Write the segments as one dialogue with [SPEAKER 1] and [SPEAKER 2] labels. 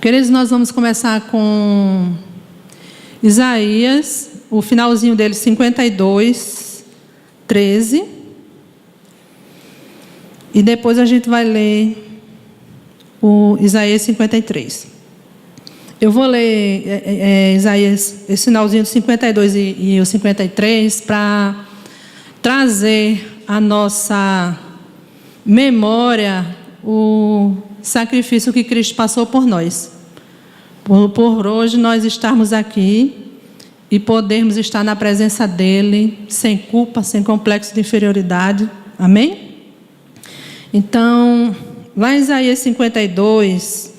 [SPEAKER 1] Queridos, nós vamos começar com Isaías, o finalzinho dele, 52, 13. E depois a gente vai ler o Isaías 53. Eu vou ler Isaías, esse finalzinho do 52 e o 53, para trazer à nossa memória o sacrifício que Cristo passou por nós. Por hoje nós estarmos aqui e podermos estar na presença dEle, sem culpa, sem complexo de inferioridade. Amém? Então, lá em Isaías 52,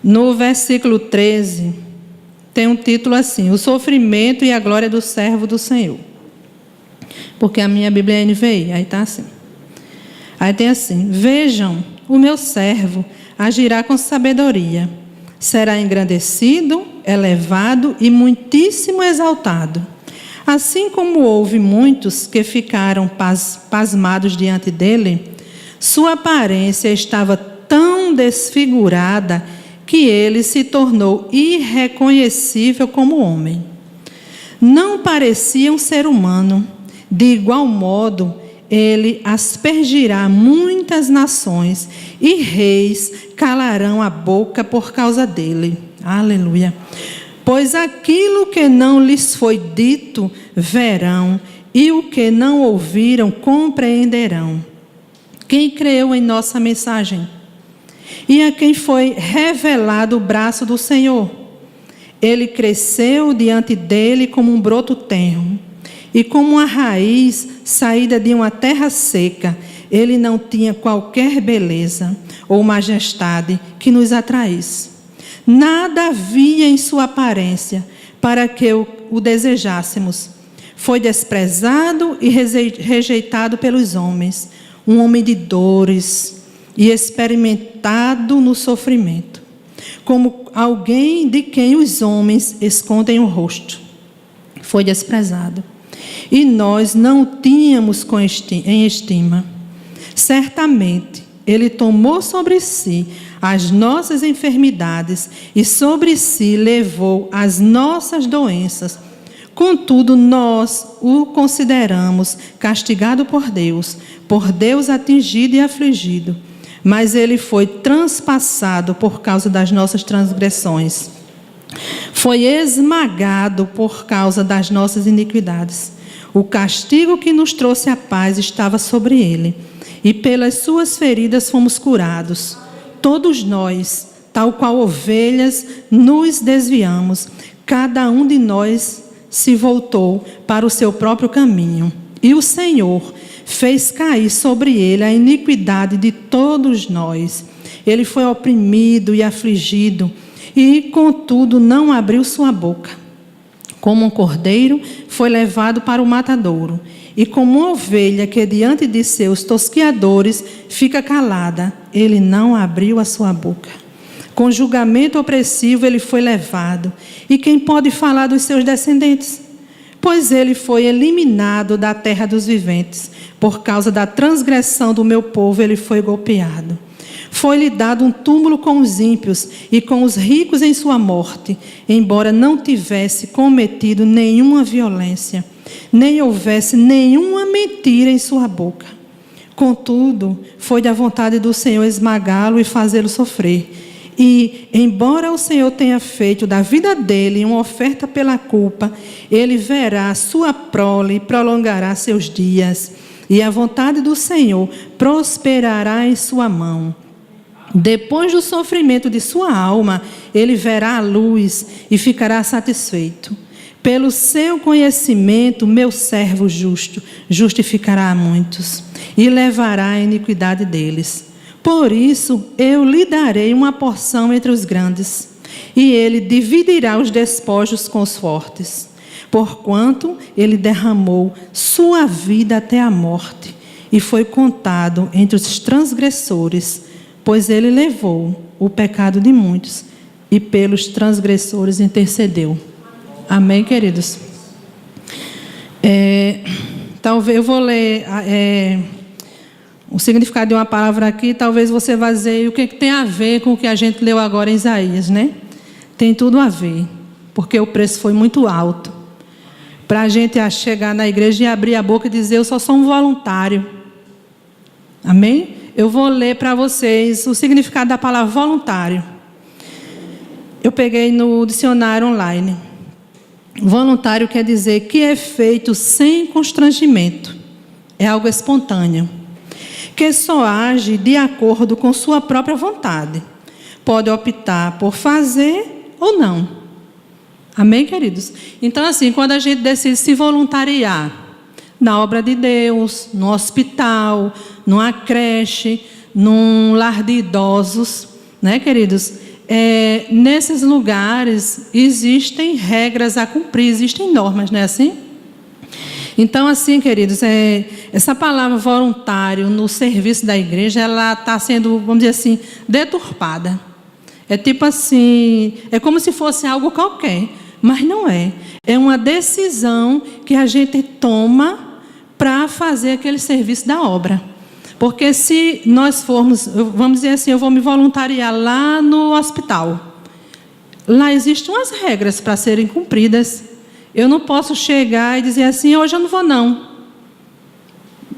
[SPEAKER 1] no versículo 13, tem um título assim: o sofrimento e a glória do servo do Senhor. Porque a minha Bíblia é NVI, aí está assim. Aí tem assim: vejam, o meu servo agirá com sabedoria, será engrandecido, elevado e muitíssimo exaltado. Assim como houve muitos que ficaram pasmados diante dele, sua aparência estava tão desfigurada que ele se tornou irreconhecível como homem. Não parecia um ser humano. De igual modo, ele aspergirá muitas nações e reis calarão a boca por causa dele. Aleluia. Pois aquilo que não lhes foi dito, verão, e o que não ouviram, compreenderão. Quem creu em nossa mensagem? E a quem foi revelado o braço do Senhor? Ele cresceu diante dele como um broto tenro, e como uma raiz saída de uma terra seca. Ele não tinha qualquer beleza ou majestade que nos atraísse. Nada havia em sua aparência para que o desejássemos. Foi desprezado e rejeitado pelos homens, um homem de dores e experimentado no sofrimento, como alguém de quem os homens escondem o rosto. Foi desprezado, e nós não o tínhamos em estima. Certamente, ele tomou sobre si as nossas enfermidades e sobre si levou as nossas doenças. Contudo, nós o consideramos castigado por Deus atingido e afligido. Mas ele foi transpassado por causa das nossas transgressões. Foi esmagado por causa das nossas iniquidades. O castigo que nos trouxe a paz estava sobre ele, e pelas suas feridas fomos curados. Todos nós, tal qual ovelhas, nos desviamos. Cada um de nós se voltou para o seu próprio caminho. E o Senhor fez cair sobre ele a iniquidade de todos nós. Ele foi oprimido e afligido, e contudo não abriu sua boca. Como um cordeiro, foi levado para o matadouro, e como uma ovelha que diante de seus tosquiadores fica calada, ele não abriu a sua boca. Com julgamento opressivo ele foi levado, e quem pode falar dos seus descendentes? Pois ele foi eliminado da terra dos viventes. Por causa da transgressão do meu povo ele foi golpeado. Foi-lhe dado um túmulo com os ímpios e com os ricos em sua morte, embora não tivesse cometido nenhuma violência, nem houvesse nenhuma mentira em sua boca. Contudo, foi da vontade do Senhor esmagá-lo e fazê-lo sofrer. E, embora o Senhor tenha feito da vida dele uma oferta pela culpa, ele verá sua prole e prolongará seus dias, e a vontade do Senhor prosperará em sua mão. Depois do sofrimento de sua alma, ele verá a luz e ficará satisfeito. Pelo seu conhecimento, meu servo justo justificará a muitos e levará a iniquidade deles. Por isso, eu lhe darei uma porção entre os grandes, e ele dividirá os despojos com os fortes. Porquanto ele derramou sua vida até a morte, e foi contado entre os transgressores, pois ele levou o pecado de muitos e pelos transgressores intercedeu. Amém, queridos? Talvez eu vou ler o significado de uma palavra aqui, talvez você vá dizer o que tem a ver com o que a gente leu agora em Isaías, né? Tem tudo a ver, porque o preço foi muito alto. Para a gente chegar na igreja e abrir a boca e dizer, eu só sou um voluntário. Amém? Eu vou ler para vocês o significado da palavra voluntário. Eu peguei no dicionário online. Voluntário quer dizer que é feito sem constrangimento. É algo espontâneo. Que só age de acordo com sua própria vontade. Pode optar por fazer ou não. Amém, queridos? Então, assim, quando a gente decide se voluntariar na obra de Deus, no hospital, numa creche, num lar de idosos, né, queridos? Nesses lugares existem regras a cumprir, existem normas, não é assim? Então, assim, queridos, essa palavra voluntário no serviço da igreja, ela está sendo, vamos dizer assim, deturpada. É tipo assim, é como se fosse algo qualquer, mas não é. É uma decisão que a gente toma para fazer aquele serviço da obra. Porque se nós formos, vamos dizer assim, eu vou me voluntariar lá no hospital. Lá existem umas regras para serem cumpridas. Eu não posso chegar e dizer assim, hoje eu não vou não.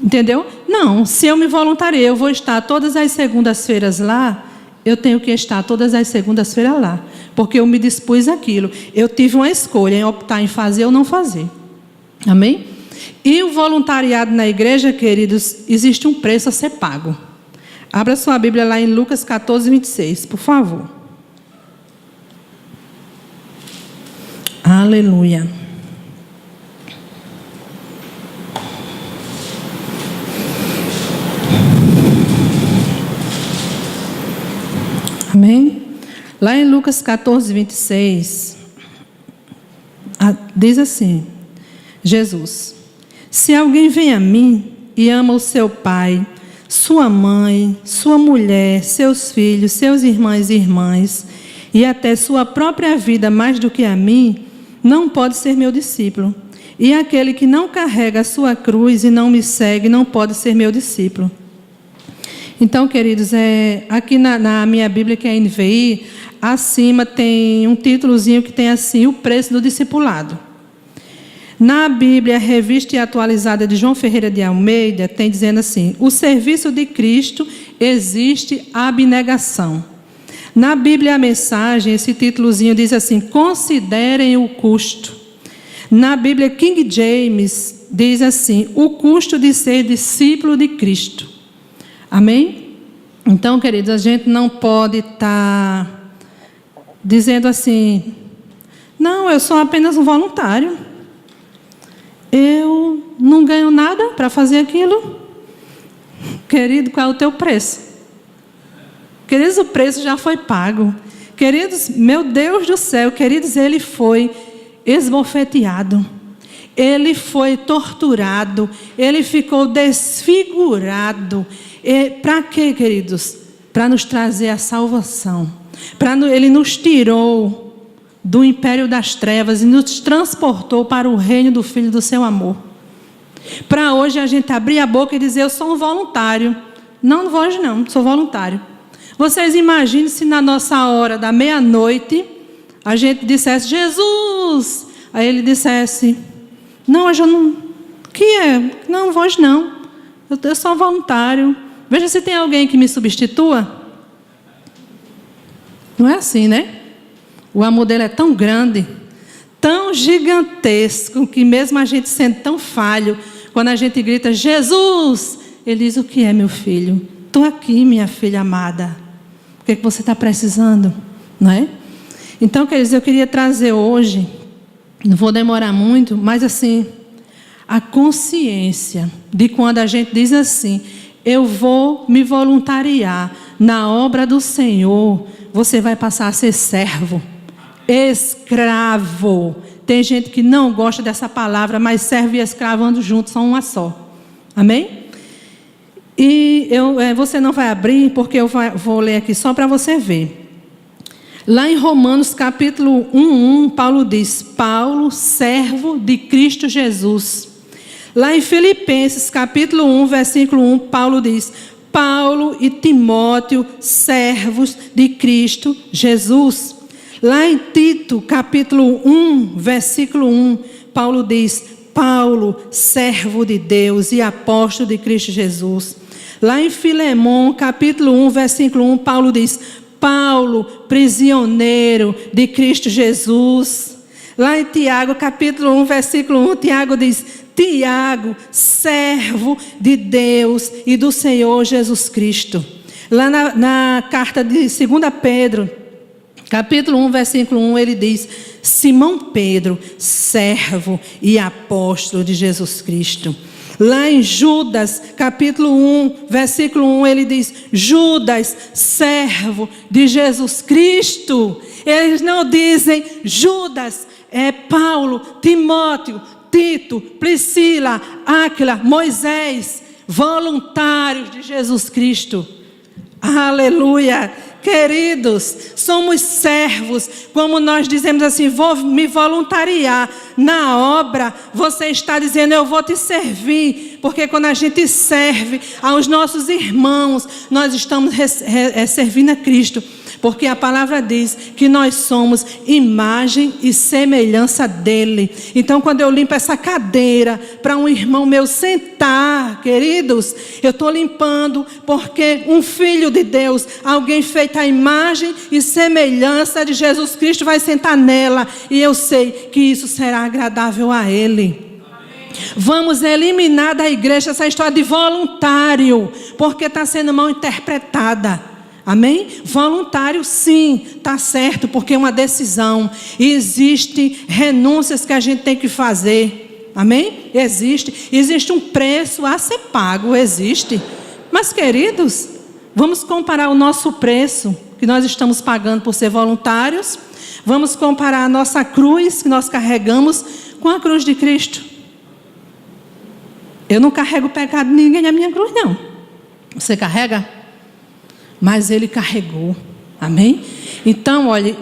[SPEAKER 1] Entendeu? Não, se eu me voluntariei, eu vou estar todas as segundas-feiras lá, eu tenho que estar todas as segundas-feiras lá. Porque eu me dispus àquilo. Eu tive uma escolha em optar em fazer ou não fazer. Amém? E o voluntariado na igreja, queridos, existe um preço a ser pago. Abra sua Bíblia lá em Lucas 14, 26, por favor. Aleluia. Amém? Lá em Lucas 14, 26, diz assim, Jesus: se alguém vem a mim e ama o seu pai, sua mãe, sua mulher, seus filhos, seus irmãos e irmãs, e até sua própria vida mais do que a mim, não pode ser meu discípulo. E aquele que não carrega a sua cruz e não me segue, não pode ser meu discípulo. Então, queridos, aqui na minha Bíblia, que é a NVI, acima tem um títulozinho que tem assim, o preço do discipulado. Na Bíblia, Revista e Atualizada de João Ferreira de Almeida, tem dizendo assim, o serviço de Cristo existe abnegação. Na Bíblia, a Mensagem, esse títulozinho diz assim, considerem o custo. Na Bíblia, King James, diz assim, o custo de ser discípulo de Cristo. Amém? Então, queridos, a gente não pode estar dizendo assim, não, eu sou apenas um voluntário. Eu não ganho nada para fazer aquilo. Querido, qual é o teu preço? Queridos, o preço já foi pago. Queridos, meu Deus do céu, queridos, ele foi esbofeteado. Ele foi torturado. Ele ficou desfigurado. Para quê, queridos? Para nos trazer a salvação. Ele nos tirou do império das trevas e nos transportou para o reino do Filho do seu amor. Para hoje a gente abrir a boca e dizer, eu sou um voluntário. Não vou hoje não, sou voluntário. Vocês imaginem se na nossa hora da meia-noite a gente dissesse, Jesus! Aí ele dissesse, não, hoje eu não... Que é? Não vou hoje não. Eu sou voluntário. Veja se tem alguém que me substitua. Não é assim, né? O amor dele é tão grande, tão gigantesco, que mesmo a gente sendo tão falho, quando a gente grita, Jesus, ele diz, o que é, meu filho? Estou aqui, minha filha amada. O que é que você está precisando? Não é? Então, queridos, eu queria trazer hoje, não vou demorar muito, mas assim, a consciência de quando a gente diz assim, eu vou me voluntariar na obra do Senhor, você vai passar a ser servo. Escravo. Tem gente que não gosta dessa palavra, mas servo e escravo andam juntos, são uma só. Amém? E você não vai abrir, porque eu vou ler aqui só para você ver. Lá em Romanos capítulo 1, Paulo diz, Paulo, servo de Cristo Jesus. Lá em Filipenses, capítulo 1, versículo 1, Paulo diz: Paulo e Timóteo, servos de Cristo Jesus. Lá em Tito, capítulo 1, versículo 1, Paulo diz: Paulo, servo de Deus e apóstolo de Cristo Jesus. Lá em Filemão, capítulo 1, versículo 1, Paulo diz: Paulo, prisioneiro de Cristo Jesus. Lá em Tiago, capítulo 1, versículo 1, Tiago diz: Tiago, servo de Deus e do Senhor Jesus Cristo. Lá na carta de 2 Pedro, capítulo 1, versículo 1, ele diz: Simão Pedro, servo e apóstolo de Jesus Cristo. Lá em Judas, capítulo 1, versículo 1, ele diz: Judas, servo de Jesus Cristo. Eles não dizem Judas, é Paulo, Timóteo, Tito, Priscila, Áquila, Moisés, voluntários de Jesus Cristo. Aleluia! Queridos, somos servos, como nós dizemos assim: vou me voluntariar na obra. Você está dizendo: eu vou te servir, porque quando a gente serve aos nossos irmãos, nós estamos servindo a Cristo. Porque a palavra diz que nós somos imagem e semelhança dele. Então, quando eu limpo essa cadeira para um irmão meu sentar, queridos, eu estou limpando porque um filho de Deus, alguém feito à imagem e semelhança de Jesus Cristo, vai sentar nela. E eu sei que isso será agradável a ele. Vamos eliminar da igreja essa história de voluntário, porque está sendo mal interpretada. Amém? Voluntário, sim, está certo, porque é uma decisão. E existem renúncias que a gente tem que fazer. Amém? Existe um preço a ser pago, existe. Mas, queridos, vamos comparar o nosso preço que nós estamos pagando por ser voluntários. Vamos comparar a nossa cruz que nós carregamos com a cruz de Cristo. Eu não carrego o pecado de ninguém na minha cruz, não. Você carrega? Mas ele carregou, amém? Então, olha,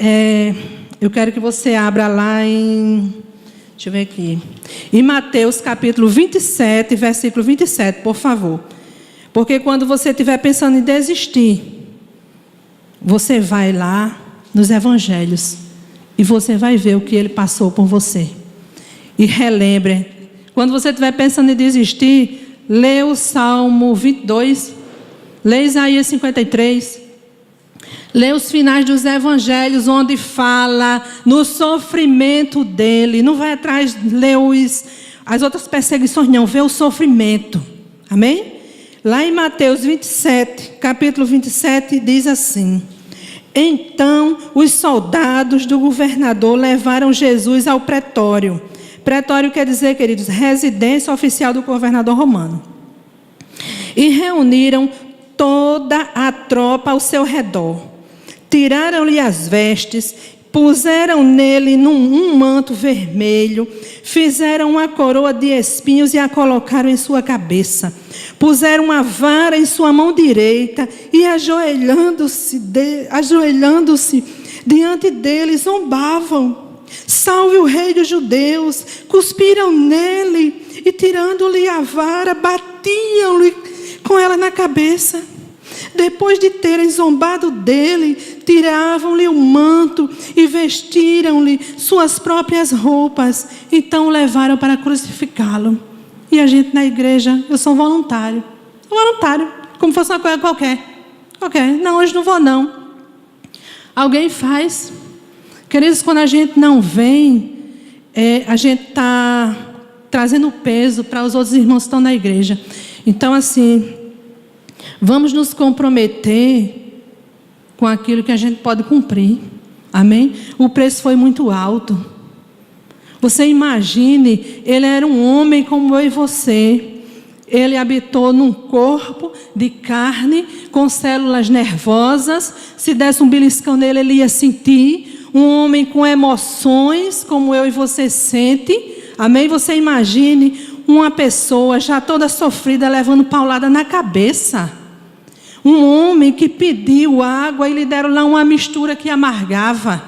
[SPEAKER 1] eu quero que você abra lá deixa eu ver aqui, em Mateus capítulo 27, versículo 27, por favor. Porque quando você estiver pensando em desistir, você vai lá nos evangelhos e você vai ver o que ele passou por você. E relembre, quando você estiver pensando em desistir, lê o Salmo 22, lê Isaías 53, lê os finais dos evangelhos, onde fala no sofrimento dele. Não vai atrás, lê as outras perseguições, não, vê o sofrimento. Amém? Lá em Mateus 27, capítulo 27, diz assim: Então os soldados do governador levaram Jesus ao pretório. Pretório quer dizer, queridos, residência oficial do governador romano. E reuniram toda a tropa ao seu redor. Tiraram-lhe as vestes, puseram nele um manto vermelho, fizeram uma coroa de espinhos e a colocaram em sua cabeça. Puseram uma vara em sua mão direita e, ajoelhando-se diante dele, zombavam: Salve o rei dos judeus! Cuspiram nele e, tirando-lhe a vara, batiam-lhe com ela na cabeça. Depois de terem zombado dele, tiravam-lhe o manto e vestiram-lhe suas próprias roupas. Então o levaram para crucificá-lo. E a gente na igreja, eu sou voluntário, como fosse uma coisa qualquer. Não, hoje não vou não. Alguém faz. Queridos, quando a gente não vem, a gente está trazendo peso para os outros irmãos que estão na igreja. Então, assim, vamos nos comprometer com aquilo que a gente pode cumprir. Amém? O preço foi muito alto. Você imagine, ele era um homem como eu e você. Ele habitou num corpo de carne, com células nervosas. Se desse um beliscão nele, ele ia sentir. Um homem com emoções, como eu e você sente. Amém? Você imagine uma pessoa já toda sofrida, levando paulada na cabeça. Um homem que pediu água e lhe deram lá uma mistura que amargava.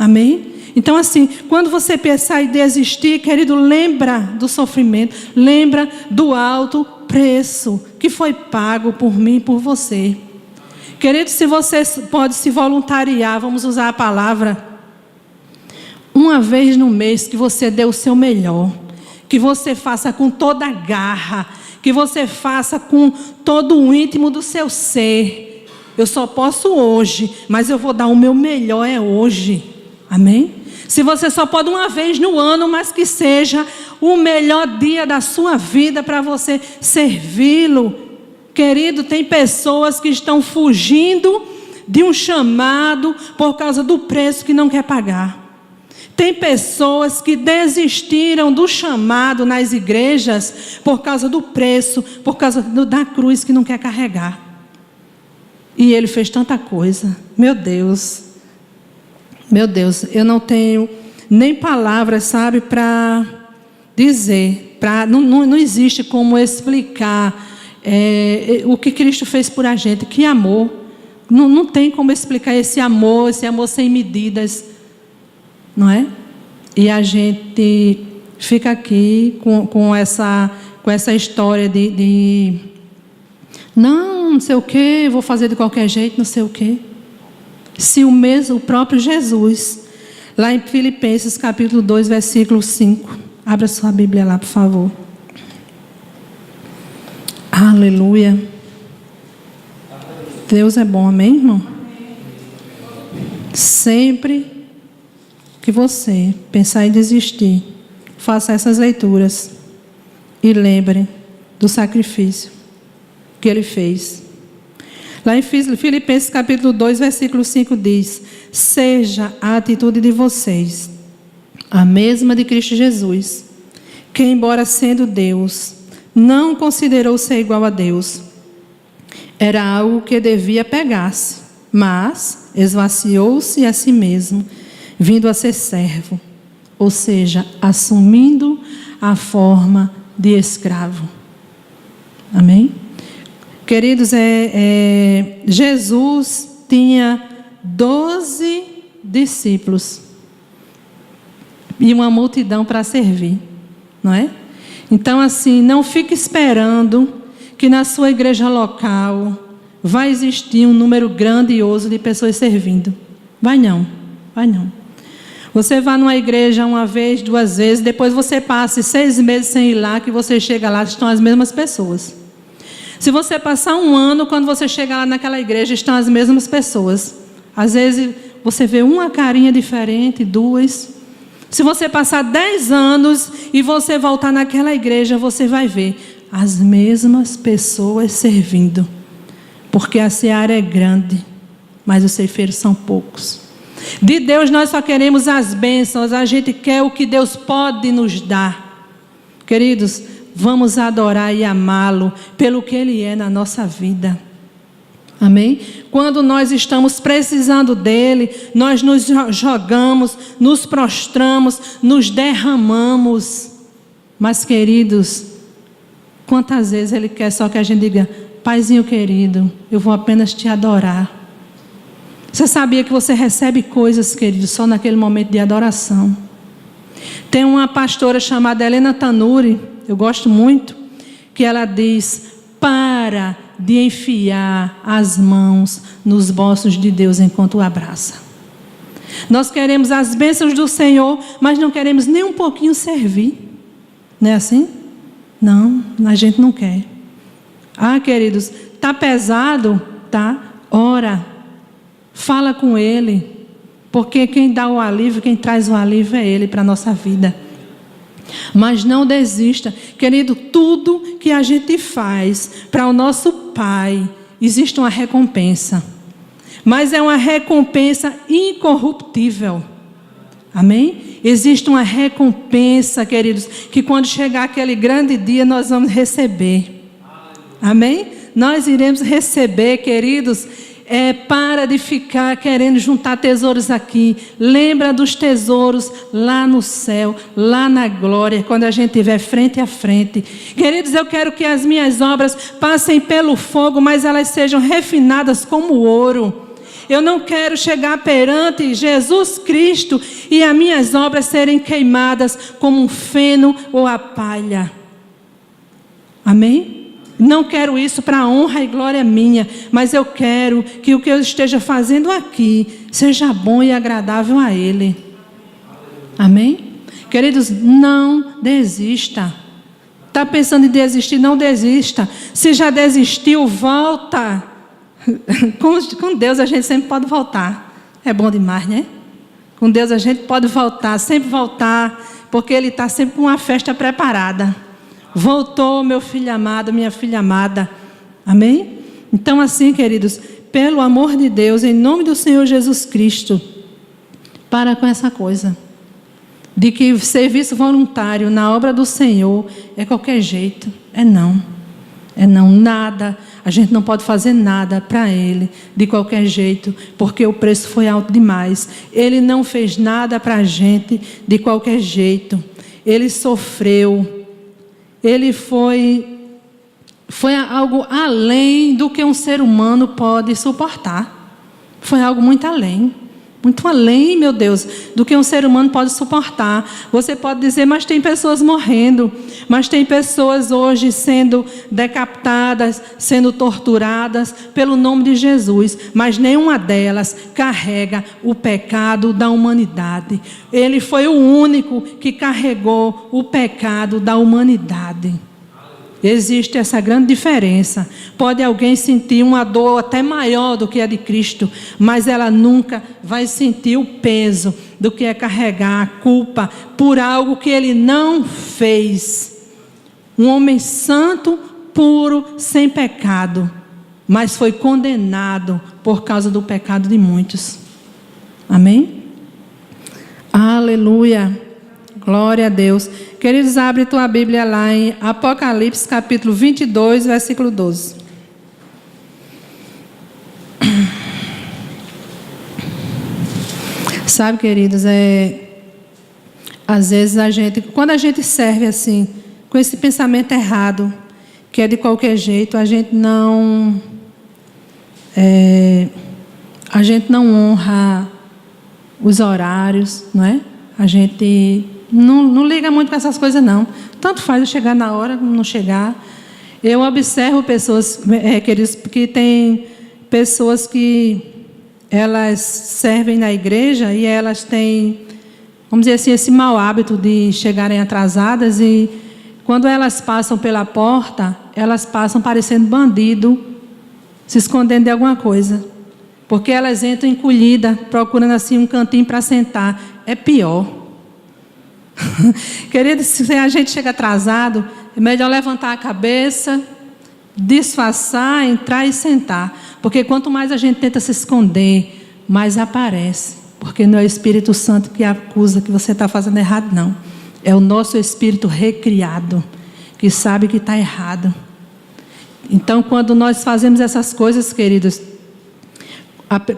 [SPEAKER 1] Amém? Então assim, quando você pensar em desistir, querido, lembra do sofrimento, lembra do alto preço que foi pago por mim e por você. Querido, se você pode se voluntariar, vamos usar a palavra, uma vez no mês que você dê o seu melhor, que você faça com toda a garra, que você faça com todo o íntimo do seu ser. Eu só posso hoje, mas eu vou dar o meu melhor hoje. Amém? Se você só pode uma vez no ano, mas que seja o melhor dia da sua vida para você servi-lo. Querido, tem pessoas que estão fugindo de um chamado por causa do preço que não quer pagar. Tem pessoas que desistiram do chamado nas igrejas por causa do preço, por causa da cruz que não quer carregar. E ele fez tanta coisa. Meu Deus, eu não tenho nem palavras, sabe, para dizer. Não existe como explicar o que Cristo fez por a gente. Que amor. Não tem como explicar esse amor sem medidas. Não é? E a gente fica aqui com essa história de não sei o que, vou fazer de qualquer jeito, não sei o que. Se o próprio Jesus, lá em Filipenses capítulo 2, versículo 5, abra sua Bíblia lá, por favor. Aleluia. Deus é bom, amém, irmão? Sempre que você pensar em desistir, faça essas leituras e lembre do sacrifício que ele fez. Lá em Filipenses capítulo 2, versículo 5 diz: seja a atitude de vocês a mesma de Cristo Jesus, que embora sendo Deus, não considerou ser igual a Deus. Era algo que devia pegar-se, mas esvaziou-se a si mesmo, vindo a ser servo, ou seja, assumindo a forma de escravo. Amém? Queridos, Jesus tinha 12 discípulos e uma multidão para servir, não é? Então, assim, não fique esperando que na sua igreja local vai existir um número grandioso de pessoas servindo. Vai não. Você vai numa igreja uma vez, 2 vezes, depois você passa 6 meses sem ir lá, que você chega lá, estão as mesmas pessoas. Se você passar 1 ano, quando você chegar lá naquela igreja, estão as mesmas pessoas. Às vezes você vê uma carinha diferente, 2. Se você passar 10 anos e você voltar naquela igreja, você vai ver as mesmas pessoas servindo. Porque a seara é grande, mas os ceifeiros são poucos. De Deus nós só queremos as bênçãos, a gente quer o que Deus pode nos dar. Queridos, vamos adorar e amá-lo pelo que Ele é na nossa vida. Amém? Quando nós estamos precisando dEle, nós nos jogamos, nos prostramos, nos derramamos. Mas, queridos, quantas vezes Ele quer só que a gente diga: Paizinho querido, eu vou apenas te adorar. Você sabia que você recebe coisas, querido, só naquele momento de adoração? Tem uma pastora chamada Helena Tanuri, eu gosto muito, que ela diz: para de enfiar as mãos nos bolsos de Deus enquanto o abraça. Nós queremos as bênçãos do Senhor, mas não queremos nem um pouquinho servir. Não é assim? Não, a gente não quer. Queridos, está pesado? Tá? Ora, fala com Ele, porque quem dá o alívio, quem traz o alívio é Ele para a nossa vida. Mas não desista, querido, tudo que a gente faz para o nosso Pai, existe uma recompensa, mas é uma recompensa incorruptível. Amém? Existe uma recompensa, queridos, que quando chegar aquele grande dia nós vamos receber. Amém? Nós iremos receber, queridos. Para de ficar querendo juntar tesouros aqui. Lembra dos tesouros lá no céu, lá na glória, quando a gente estiver frente a frente. Queridos, eu quero que as minhas obras passem pelo fogo, mas elas sejam refinadas como ouro. Eu não quero chegar perante Jesus Cristo e as minhas obras serem queimadas como um feno ou a palha. Amém? Não quero isso para a honra e glória minha, mas eu quero que o que eu esteja fazendo aqui seja bom e agradável a Ele. Amém? Queridos, não desista. Está pensando em desistir? Não desista. Se já desistiu, volta. Com Deus a gente sempre pode voltar. É bom demais, né? Com Deus a gente pode voltar, sempre voltar, porque Ele está sempre com uma festa preparada. Voltou, meu filho amado, minha filha amada. Amém? Então assim, queridos, pelo amor de Deus, em nome do Senhor Jesus Cristo, para com essa coisa de que serviço voluntário na obra do Senhor é qualquer jeito. É não, nada. A gente não pode fazer nada para Ele de qualquer jeito, porque o preço foi alto demais. Ele não fez nada para a gente de qualquer jeito. Ele sofreu. Ele foi algo além do que um ser humano pode suportar. Foi algo muito além, meu Deus, do que um ser humano pode suportar. Você pode dizer, mas tem pessoas morrendo, mas tem pessoas hoje sendo decapitadas, sendo torturadas pelo nome de Jesus, mas nenhuma delas carrega o pecado da humanidade. Ele foi o único que carregou o pecado da humanidade. Existe essa grande diferença. Pode alguém sentir uma dor até maior do que a de Cristo, mas ela nunca vai sentir o peso do que é carregar a culpa por algo que Ele não fez. Um homem santo, puro, sem pecado, mas foi condenado por causa do pecado de muitos. Amém? Aleluia. Glória a Deus. Queridos, abre tua Bíblia lá em Apocalipse, capítulo 22, versículo 12. Sabe, queridos, às vezes quando a gente serve assim, com esse pensamento errado, que é de qualquer jeito, a gente não honra os horários, não é? A gente não liga muito com essas coisas, não. Tanto faz eu chegar na hora, não chegar. Eu observo pessoas, queridos, porque tem pessoas que elas servem na igreja e elas têm, vamos dizer assim, esse mau hábito de chegarem atrasadas, e quando elas passam pela porta, elas passam parecendo bandido, se escondendo de alguma coisa. Porque elas entram encolhidas, procurando assim um cantinho para sentar. É pior. Querido, se a gente chega atrasado, é melhor levantar a cabeça, disfarçar, entrar e sentar. Porque quanto mais a gente tenta se esconder, mais aparece. Porque não é o Espírito Santo que acusa que você está fazendo errado, não. É o nosso espírito recriado, que sabe que está errado. Então, quando nós fazemos essas coisas, queridos,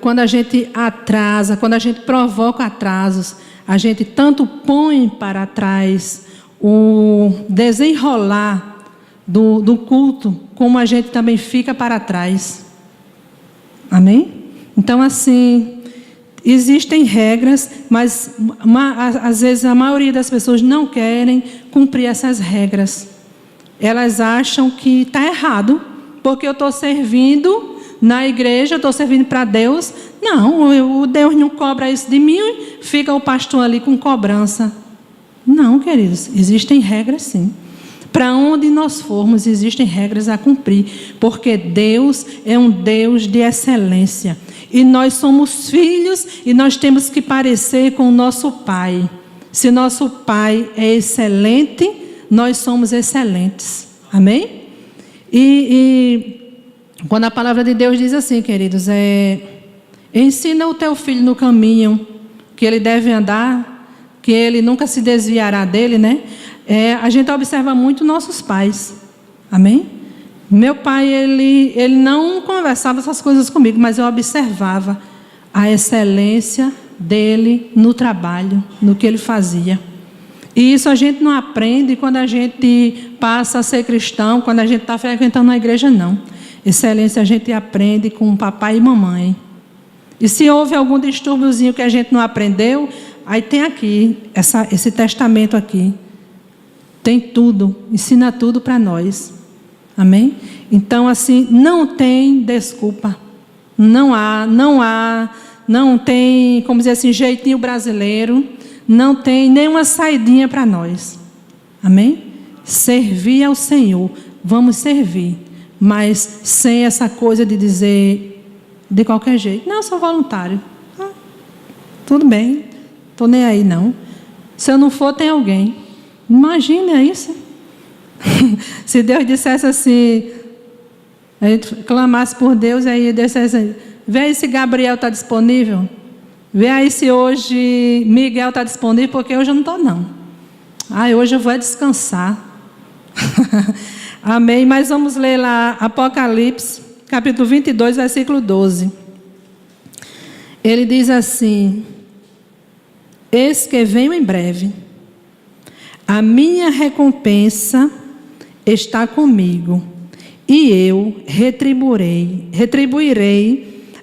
[SPEAKER 1] quando a gente atrasa, quando a gente provoca atrasos, a gente tanto põe para trás o desenrolar do culto, como a gente também fica para trás. Amém? Então, assim, existem regras, mas às vezes a maioria das pessoas não querem cumprir essas regras. Elas acham que está errado, porque eu estou servindo na igreja, eu estou servindo para Deus. Não, o Deus não cobra isso de mim, fica o pastor ali com cobrança. Não, queridos, existem regras sim. Para onde nós formos, existem regras a cumprir, porque Deus é um Deus de excelência. E nós somos filhos e nós temos que parecer com o nosso Pai. Se nosso Pai é excelente, nós somos excelentes. Amém? E quando a palavra de Deus diz assim, queridos, ensina o teu filho no caminho que ele deve andar, que ele nunca se desviará dele, né? A gente observa muito nossos pais. Amém? Meu pai, ele não conversava essas coisas comigo, mas eu observava a excelência dele no trabalho, no que ele fazia. E isso a gente não aprende quando a gente passa a ser cristão, quando a gente está frequentando a igreja, não. Excelência a gente aprende com papai e mamãe. E se houve algum distúrbiozinho que a gente não aprendeu, aí tem aqui, esse testamento aqui. Tem tudo, ensina tudo para nós. Amém? Então, assim, não tem desculpa. Não tem, como dizer assim, jeitinho brasileiro. Não tem nenhuma saidinha para nós. Amém? Servir ao Senhor. Vamos servir. Mas sem essa coisa de dizer de qualquer jeito. Não, eu sou voluntário. Tudo bem. Estou nem aí, não. Se eu não for, tem alguém. Imagina isso. Se Deus dissesse assim, a gente clamasse por Deus, aí Deus dissesse assim, vê aí se Gabriel está disponível. Vê aí se hoje Miguel está disponível, porque hoje eu não estou, não. Hoje eu vou descansar. Amém. Mas vamos ler lá Apocalipse, capítulo 22, versículo 12. Ele diz assim: eis que venho em breve, a minha recompensa está comigo, e eu retribuirei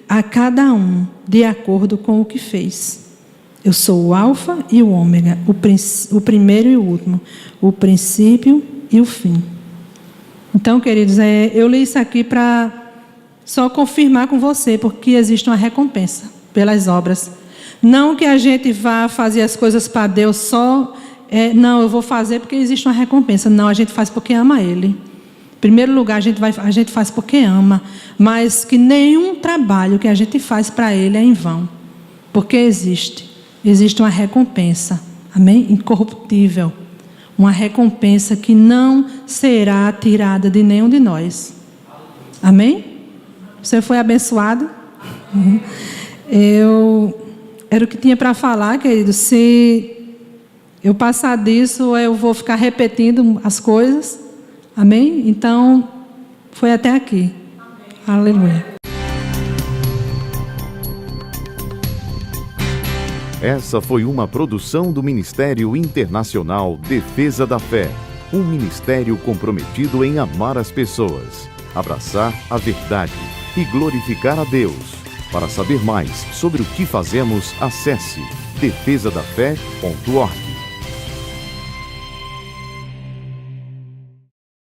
[SPEAKER 1] a cada um de acordo com o que fez. Eu sou o Alfa e o Ômega, o primeiro e o último, o princípio e o fim. Então, queridos, eu li isso aqui para só confirmar com você, porque existe uma recompensa pelas obras. Não que a gente vá fazer as coisas para Deus só, não, eu vou fazer porque existe uma recompensa. Não, a gente faz porque ama Ele. Em primeiro lugar, a gente faz porque ama, mas que nenhum trabalho que a gente faz para Ele é em vão, porque existe uma recompensa, amém? Incorruptível, uma recompensa que não será tirada de nenhum de nós, amém? Você foi abençoado? Era o que tinha para falar, querido. Se eu passar disso, eu vou ficar repetindo as coisas. Amém? Então, foi até aqui. Amém. Aleluia.
[SPEAKER 2] Essa foi uma produção do Ministério Internacional Defesa da Fé. Um ministério comprometido em amar as pessoas, abraçar a verdade e glorificar a Deus. Para saber mais sobre o que fazemos, acesse defesadafé.org.